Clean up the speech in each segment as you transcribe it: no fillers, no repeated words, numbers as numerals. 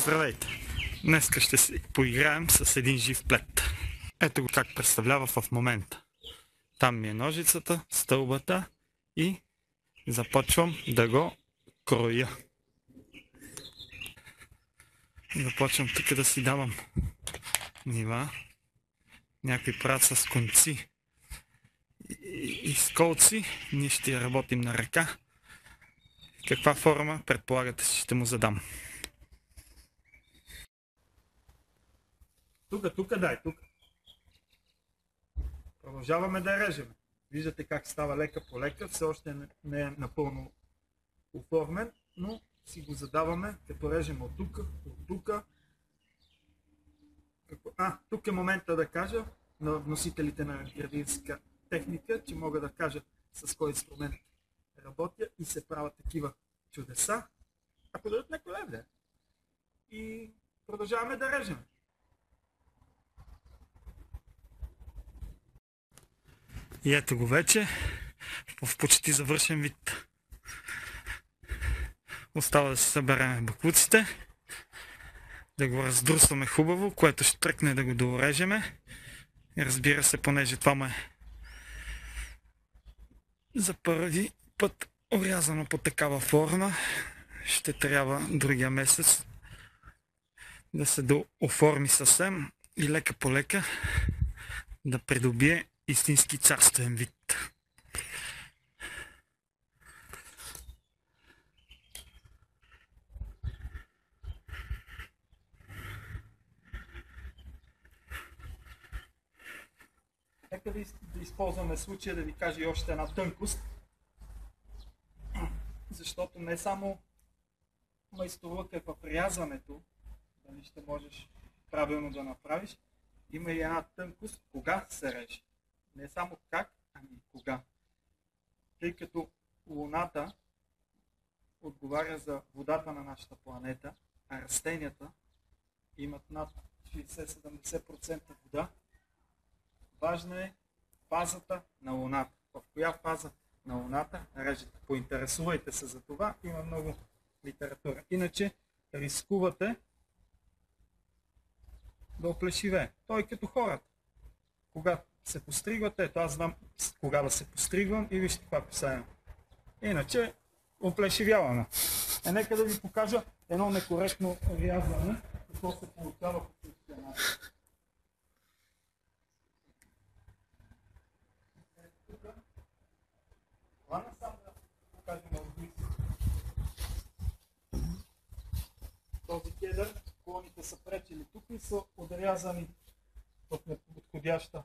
Здравейте! Днеска ще си поиграем с един жив плет. Ето го как представлява в момента. Там ми е ножицата, стълбата и започвам да го кроя. Започвам тук да си давам нива. Някои правят с конци и с колци. Ние ще я работим на ръка. Каква форма предполагате, че ще му задам? Тук, дай, тук. Продължаваме да режем. Виждате как става лека по лека. Все още не е напълно оформен, но си го задаваме, като режем от тук, от тук. Тук е момента да кажа на вносителите на градинска техника, че мога да кажа с кой инструмент работя и се правят такива чудеса. Ако дадат някой лев, да. И продължаваме да режем. И ето го вече в почти завършен вид. Остава да се съберем бакуците, да го раздрусваме хубаво, което ще тръкне да го дорежеме. И разбира се, понеже това ме за първи път орязано по такава форма, ще трябва другия месец да се дооформи съвсем и лека по лека да придобие истински царствен вид. Нека да използваме случая да ви кажа и още една тънкост, защото не само майсторлък е в рязането, дали ще можеш правилно да направиш, има и една тънкост кога се реже. Не само как, ами кога. Тъй като Луната отговаря за водата на нашата планета, а растенията имат над 60-70% вода, важна е фазата на Луната. В коя фаза на Луната режете? Поинтересувайте се за това, има много литература. Иначе рискувате да оплешивее. Той като хората. Когато се постригвате, ето аз знам кога да се постригвам и вижте това посеям. Иначе оплешивяваме. Нека да ви покажа едно некоректно рязане, какво се получава по същия начин. Това не само да покажем отблизо. Този кедър, клоните са пречили тук и са отрязани в неподходяща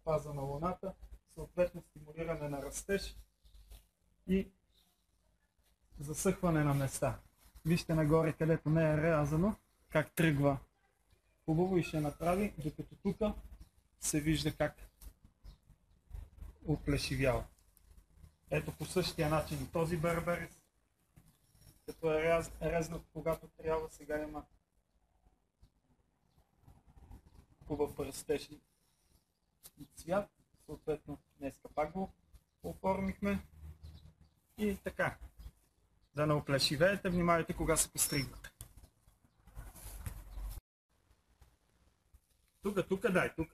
фаза на Луната, съответно стимулиране на растеж и засъхване на места. Вижте нагоре, където не е рязано, как тръгва хубаво и ще направи, докато тук се вижда как оплешивява. Ето по същия начин и този берберис, като е резнат когато трябва, сега има хубав растеж и цвят. Съответно днеска пак го оформихме и така. Да не оплешивеете, внимавайте кога се постригвате. Тук, дай, тук.